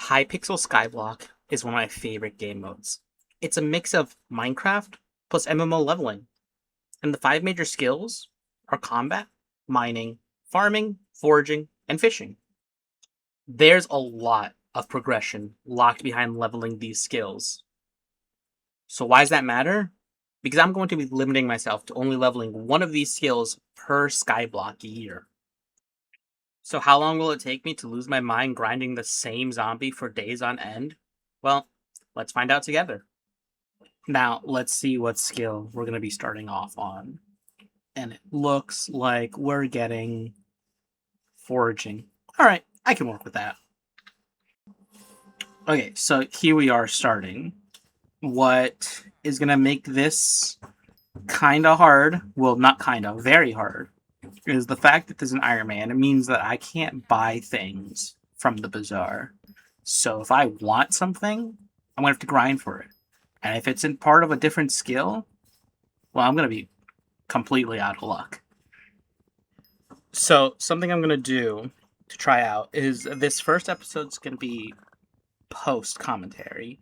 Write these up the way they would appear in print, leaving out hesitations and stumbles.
Hypixel SkyBlock is one of my favorite game modes. It's a mix of Minecraft plus MMO leveling, and the five major skills are combat, mining, farming, foraging, and fishing. There's a lot of progression locked behind leveling these skills. So why does that matter? Because I'm going to be limiting myself to only leveling one of these skills per skyblock a year. So how long will it take me to lose my mind grinding the same zombie for days on end? Well, let's find out together. Now, let's see what skill we're going to be starting off on. And it looks like we're getting foraging. All right, I can work with that. Okay, so here we are starting. What is going to make this kind of hard, well, not kind of, very hard, is the fact that there's an Ironman. It means that I can't buy things from the bazaar. So if I want something, I'm going to have to grind for it. And if it's in part of a different skill, well, I'm going to be completely out of luck. So something I'm going to do to try out is this first episode's going to be post commentary.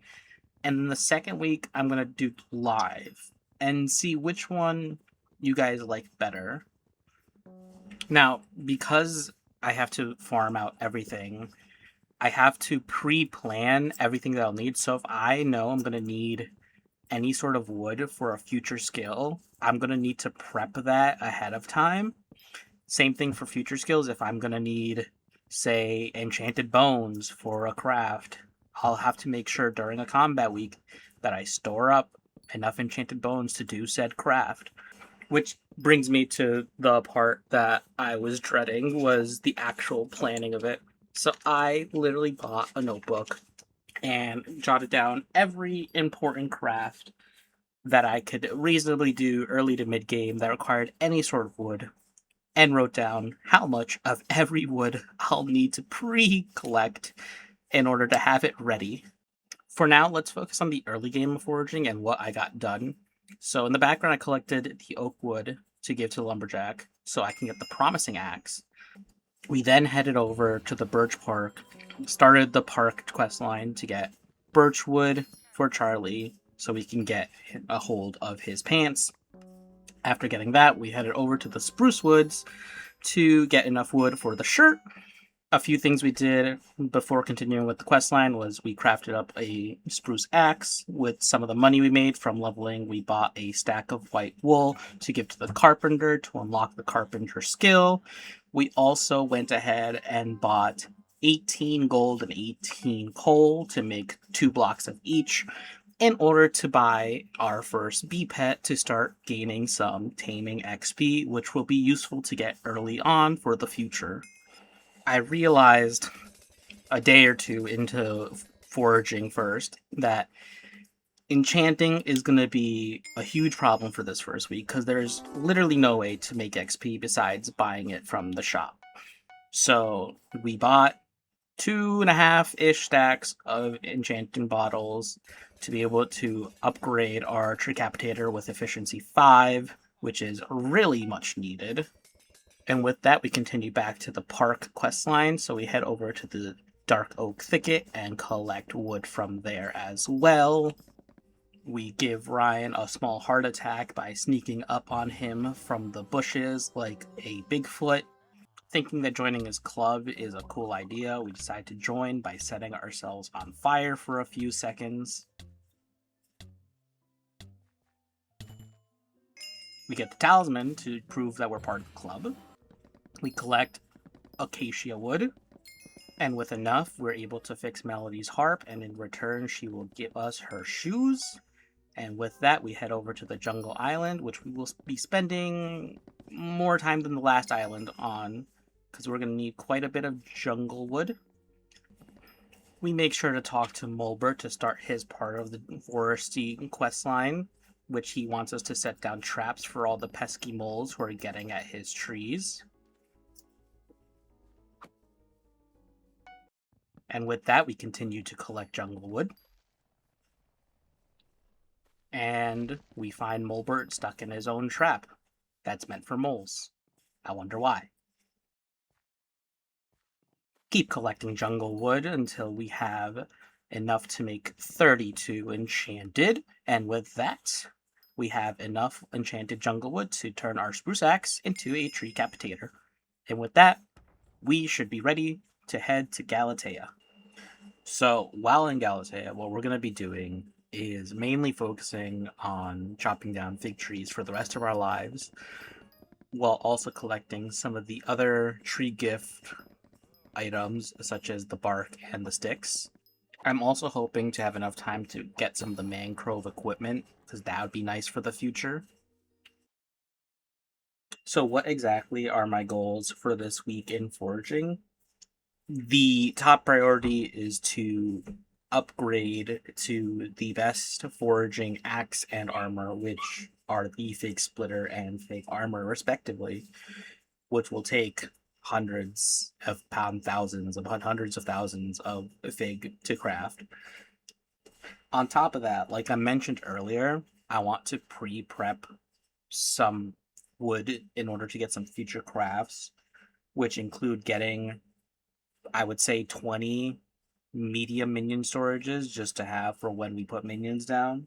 And then the second week, I'm going to do live and see which one you guys like better. Now, because I have to farm out everything, I have to pre-plan everything that I'll need. So if I know I'm going to need any sort of wood for a future skill, I'm going to need to prep that ahead of time. Same thing for future skills. If I'm going to need, say, enchanted bones for a craft, I'll have to make sure during a combat week that I store up enough enchanted bones to do said craft. Which brings me to the part that I was dreading, was the actual planning of it. So I literally bought a notebook and jotted down every important craft that I could reasonably do early to mid game that required any sort of wood, and wrote down how much of every wood I'll need to pre-collect in order to have it ready. For now, let's focus on the early game of foraging and what I got done. So in the background, I collected the oak wood to give to the lumberjack so I can get the promising axe. We then headed over to the birch park, started the park quest line to get birch wood for Charlie so we can get a hold of his pants. After getting that, we headed over to the spruce woods to get enough wood for the shirt. A few things we did before continuing with the quest line was we crafted up a spruce axe. With some of the money we made from leveling, we bought a stack of white wool to give to the carpenter to unlock the carpenter skill. We also went ahead and bought 18 gold and 18 coal to make 2 blocks of each in order to buy our first bee pet to start gaining some taming XP, which will be useful to get early on for the future. I realized a day or two into foraging first that enchanting is going to be a huge problem for this first week because there's literally no way to make XP besides buying it from the shop. So we bought 2.5-ish stacks of enchanting bottles to be able to upgrade our Tricapitator with efficiency 5, which is really much needed. And with that, we continue back to the park quest line. So we head over to the dark oak thicket and collect wood from there as well. We give Ryan a small heart attack by sneaking up on him from the bushes like a Bigfoot. Thinking that joining his club is a cool idea, we decide to join by setting ourselves on fire for a few seconds. We get the talisman to prove that we're part of the club. We collect acacia wood, and with enough, we're able to fix Melody's harp, and in return, she will give us her shoes. And with that, we head over to the jungle island, which we will be spending more time than the last island on, because we're going to need quite a bit of jungle wood. We make sure to talk to Mulbert to start his part of the foresty quest line, which he wants us to set down traps for all the pesky moles who are getting at his trees. And with that, we continue to collect jungle wood. And we find Mulbert stuck in his own trap that's meant for moles. I wonder why. keep collecting jungle wood until we have enough to make 32 enchanted. And with that, we have enough enchanted jungle wood to turn our spruce axe into a tree capitator. And with that, we should be ready to head to Galatea. So while in Galatea, what we're going to be doing is mainly focusing on chopping down fig trees for the rest of our lives, while also collecting some of the other tree gift items, such as the bark and the sticks. I'm also hoping to have enough time to get some of the mangrove equipment, because that would be nice for the future. So what exactly are my goals for this week in foraging? The top priority is to upgrade to the best foraging axe and armor, which are the fig splitter and fig armor respectively, which will take hundreds of thousands of fig to craft. On top of that, like I mentioned earlier, I want to pre-prep some wood in order to get some future crafts, which include getting, I would say, 20 medium minion storages just to have for when we put minions down.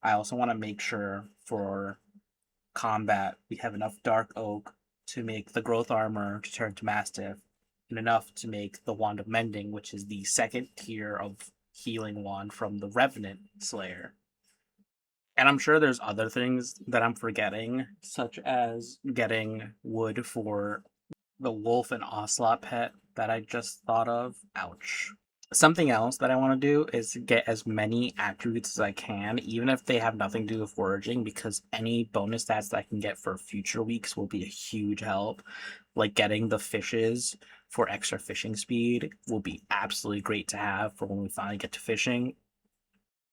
I also want to make sure for combat we have enough dark oak to make the growth armor to turn to mastiff, and enough to make the wand of mending, which is the second tier of healing wand from the Revenant Slayer. And I'm sure there's other things that I'm forgetting, such as getting wood for the wolf and ocelot pet that I just thought of. Ouch. Something else that I want to do is get as many attributes as I can, even if they have nothing to do with foraging, because any bonus stats that I can get for future weeks will be a huge help. Like getting the fishes for extra fishing speed will be absolutely great to have for when we finally get to fishing.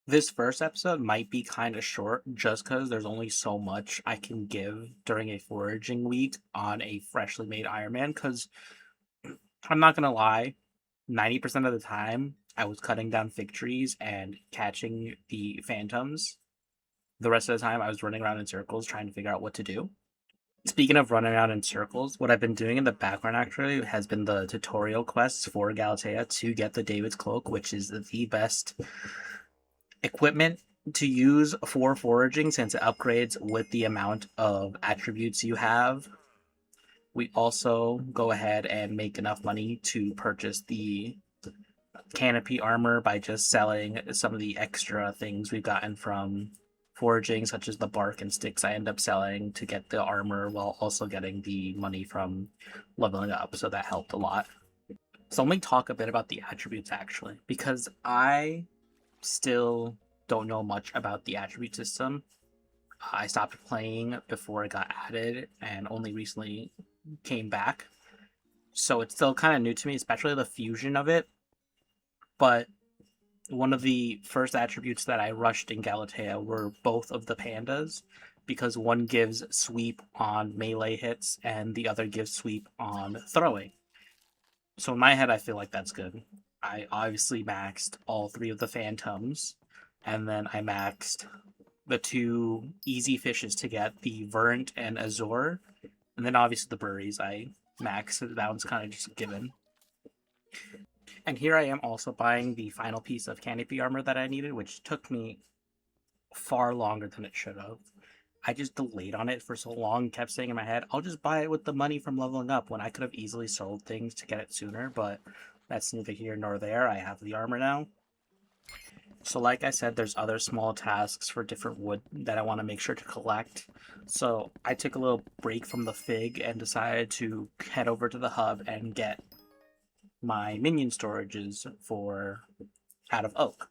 This first episode might be kind of short just because there's only so much I can give during a foraging week on a freshly made Ironman, because I'm not going to lie, 90% of the time I was cutting down fig trees and catching the phantoms. The rest of the time I was running around in circles trying to figure out what to do. Speaking of running around in circles, what I've been doing in the background actually has been the tutorial quests for Galatea to get the David's Cloak, which is the best equipment to use for foraging since it upgrades with the amount of attributes you have. We also go ahead and make enough money to purchase the canopy armor by just selling some of the extra things we've gotten from foraging, such as the bark and sticks I end up selling to get the armor, while also getting the money from leveling up, so that helped a lot. So let me talk a bit about the attributes actually, because I still don't know much about the attribute system. I stopped playing before it got added and only recently came back. So it's still kind of new to me, especially the fusion of it. But one of the first attributes that I rushed in Galatea were both of the pandas, because one gives sweep on melee hits and the other gives sweep on throwing. So in my head, I feel like that's good. I obviously maxed all three of the phantoms, and then I maxed the two easy fishes to get, the Vernt and Azor, and then obviously the Buries I maxed. That one's kind of just a given. And here I am also buying the final piece of canopy armor that I needed, which took me far longer than it should have. I just delayed on it for so long, kept saying in my head, I'll just buy it with the money from leveling up, when I could have easily sold things to get it sooner, but that's neither here nor there. I have the armor now. So like I said, there's other small tasks for different wood that I want to make sure to collect. So I took a little break from the fig and decided to head over to the hub and get my minion storages for out of oak.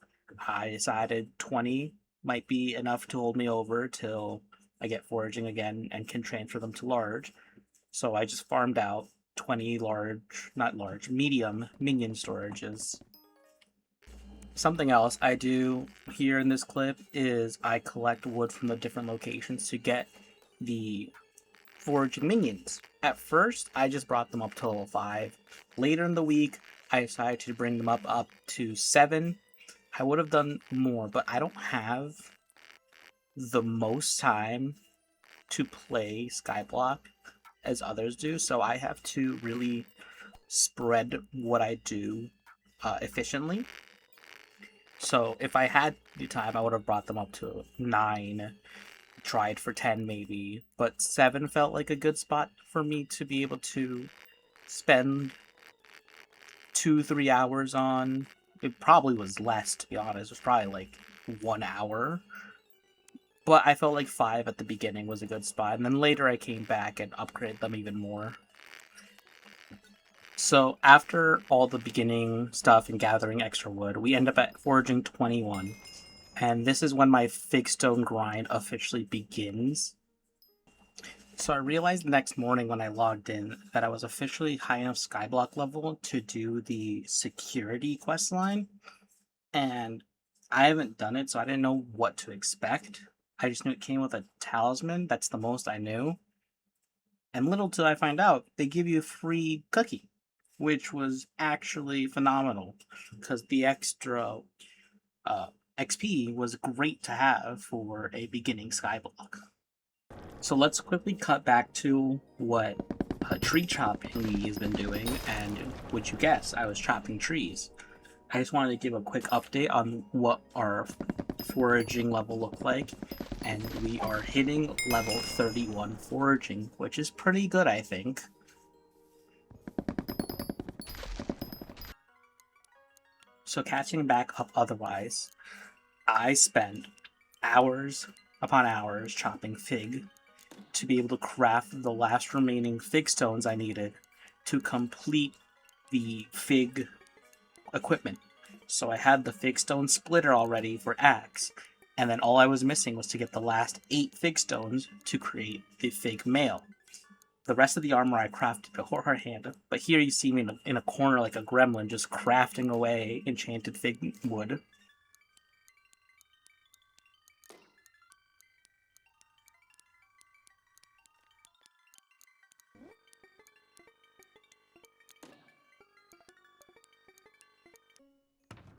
I decided 20 might be enough to hold me over till I get foraging again and can transfer them to large. So I just farmed out 20 medium minion storages. Something else I do here in this clip is I collect wood from the different locations to get the foraging minions. At first, I just brought them up to level 5. Later in the week, I decided to bring them up to 7. I would have done more, but I don't have the most time to play SkyBlock as others do, so I have to really spread what I do efficiently. So if I had the time, I would have brought them up to 9, tried for 10 maybe, but 7 felt like a good spot for me to be able to spend 2-3 hours on. It probably was less, to be honest. It was probably like 1 hour. But I felt like 5 at the beginning was a good spot, and then later I came back and upgraded them even more. So after all the beginning stuff and gathering extra wood, we end up at Foraging 21. And this is when my Figstone grind officially begins. So I realized the next morning when I logged in that I was officially high enough skyblock level to do the security quest line. And I haven't done it, so I didn't know what to expect. I just knew it came with a talisman. That's the most I knew. And little did I find out, they give you a free cookie, which was actually phenomenal because the extra XP was great to have for a beginning skyblock. So let's quickly cut back to what tree chopping has been doing, and would you guess, I was chopping trees. I just wanted to give a quick update on what our foraging level looked like, and we are hitting level 31 foraging, which is pretty good, I think. So catching back up otherwise, I spent hours upon hours chopping fig to be able to craft the last remaining fig stones I needed to complete the fig equipment. So I had the fig stone splitter already for axe, and then all I was missing was to get the last 8 fig stones to create the fig mail. The rest of the armor I crafted beforehand, but here you see me in a corner like a gremlin just crafting away enchanted fig wood.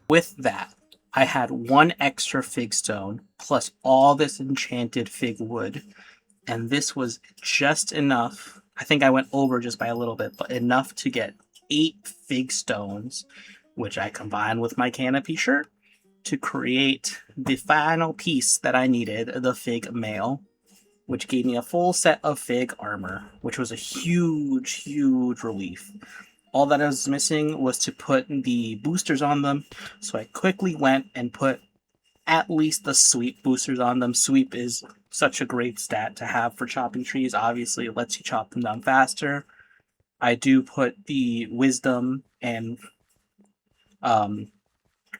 With that, I had 1 extra fig stone plus all this enchanted fig wood, and this was just enough. I think I went over just by a little bit, but enough to get 8 fig stones, which I combined with my canopy shirt to create the final piece that I needed, the fig mail, which gave me a full set of fig armor, which was a huge, huge relief. All that I was missing was to put the boosters on them, so I quickly went and put at least the sweep boosters on them. Sweep is such a great stat to have for chopping trees. Obviously, it lets you chop them down faster. I do put the wisdom and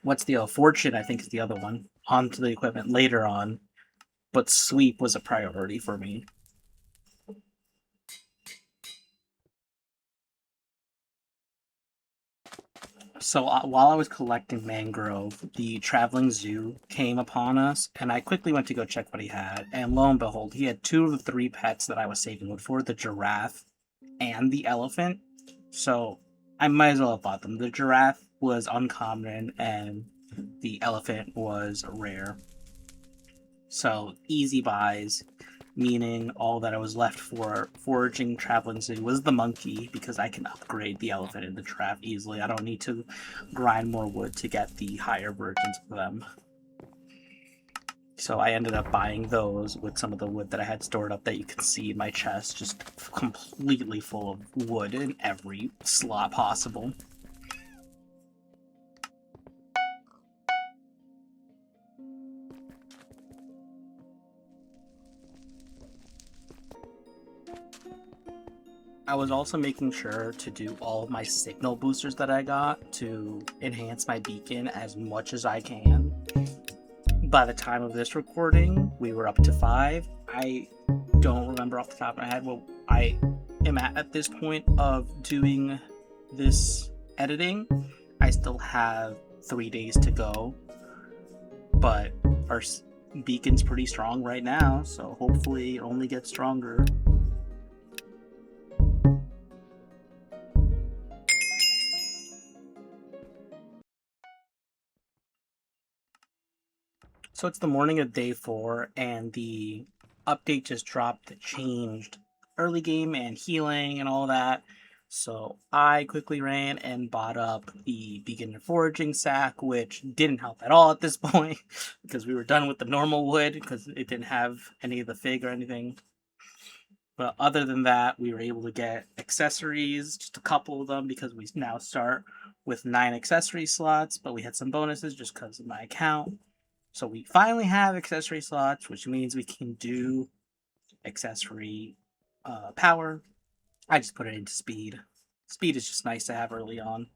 what's the fortune, I think is the other one, onto the equipment later on, but sweep was a priority for me. So while I was collecting mangrove, the traveling zoo came upon us, and I quickly went to go check what he had. And lo and behold, he had 2 of the 3 pets that I was saving wood for, the giraffe and the elephant. So I might as well have bought them. The giraffe was uncommon, and the elephant was rare. So easy buys, meaning all that I was left for foraging traveling zoo was the monkey, because I can upgrade the elephant and the giraffe easily. I don't need to grind more wood to get the higher versions of them. So I ended up buying those with some of the wood that I had stored up that you can see in my chest, just completely full of wood in every slot possible. I was also making sure to do all of my signal boosters that I got to enhance my beacon as much as I can. By the time of this recording, we were up to 5. I don't remember off the top of my head what I am at this point of doing this editing. I still have 3 days to go, but our beacon's pretty strong right now, so hopefully it only gets stronger. So it's the morning of day 4, and the update just dropped that changed early game and healing and all that. So I quickly ran and bought up the beginner foraging sack, which didn't help at all at this point because we were done with the normal wood because it didn't have any of the fig or anything. But other than that, we were able to get accessories, just a couple of them because we now start with 9 accessory slots, but we had some bonuses just because of my account. So we finally have accessory slots, which means we can do accessory power. I just put it into speed. Speed is just nice to have early on.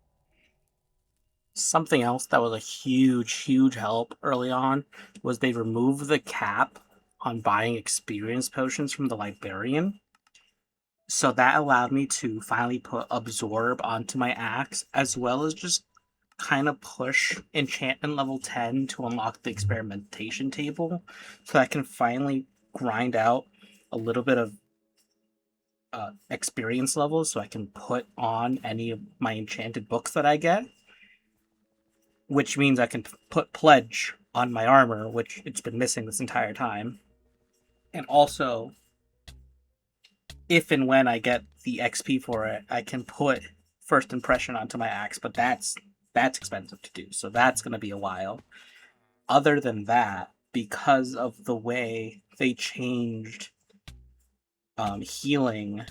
Something else that was a huge help early on was they removed the cap on buying experience potions from the librarian. So that allowed me to finally put absorb onto my axe, as well as just kind of push enchantment level 10 to unlock the experimentation table, so I can finally grind out a little bit of experience levels so I can put on any of my enchanted books that I get, which means I can put pledge on my armor, which it's been missing this entire time. And also, if and when I get the XP for it, I can put first impression onto my axe, but that's expensive to do, so that's going to be a while. Other than that, because of the way they changed healing,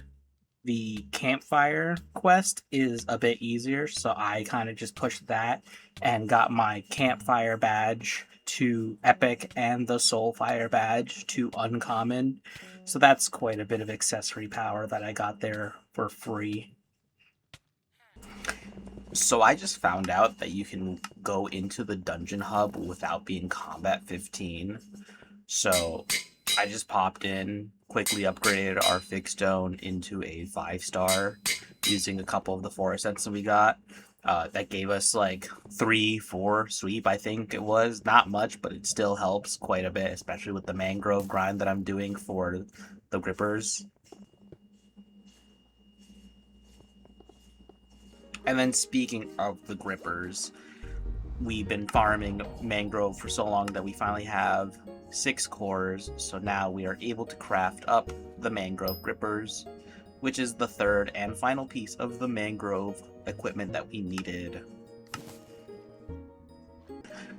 the campfire quest is a bit easier, so I kind of just pushed that and got my campfire badge to epic and the soulfire badge to uncommon. So that's quite a bit of accessory power that I got there for free. So I just found out that you can go into the dungeon hub without being combat 15. So I just popped in, quickly upgraded our fig stone into a 5-star using a couple of the forest scents that we got. That gave us like 3-4 sweep, I think it was. Not much, but it still helps quite a bit, especially with the mangrove grind that I'm doing for the grippers. And then speaking of the grippers, we've been farming mangrove for so long that we finally have 6 cores, so now we are able to craft up the mangrove grippers, which is the third and final piece of the mangrove equipment that we needed.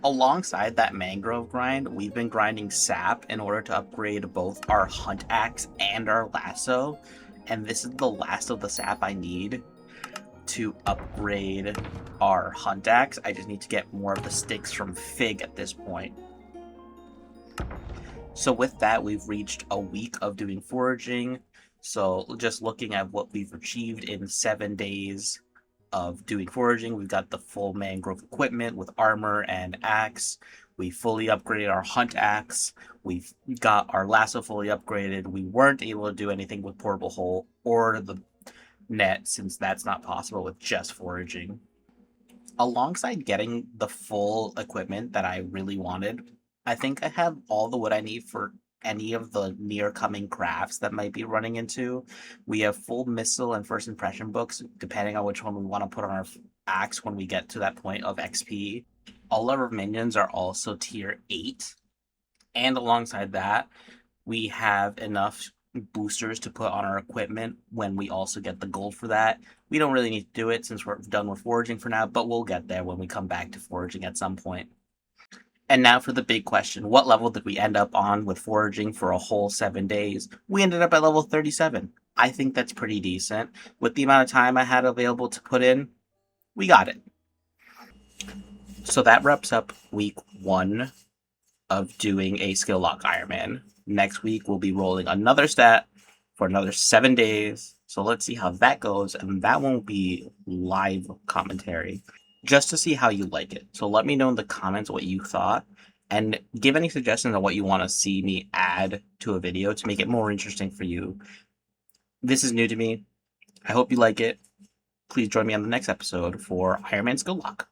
Alongside that mangrove grind, we've been grinding sap in order to upgrade both our hunt axe and our lasso, and this is the last of the sap I need to upgrade our hunt axe. I just need to get more of the sticks from Fig at this point. So with that, we've reached a week of doing foraging. So just looking at what we've achieved in 7 days of doing foraging, we've got the full mangrove equipment with armor and axe. We fully upgraded our hunt axe. We've got our lasso fully upgraded. We weren't able to do anything with portable hole or the net, since that's not possible with just foraging. Alongside getting the full equipment that I really wanted, I think I have all the wood I need for any of the near coming crafts that might be running into. We have full missile and first impression books, depending on which one we want to put on our axe when we get to that point of XP. All of our minions are also tier 8. And alongside that, we have enough boosters to put on our equipment when we also get the gold for that. We don't really need to do it since we're done with foraging for now, but we'll get there when we come back to foraging at some point. And now for the big question, what level did we end up on with foraging for a whole 7 days? We ended up at level 37. I think that's pretty decent. With the amount of time I had available to put in, we got it. So that wraps up week 1 of doing a skill lock Ironman. Next week, we'll be rolling another stat for another 7 days. So let's see how that goes. And that won't be live commentary, just to see how you like it. So let me know in the comments what you thought, and give any suggestions on what you want to see me add to a video to make it more interesting for you. This is new to me. I hope you like it. Please join me on the next episode for Ironman Skill Lock.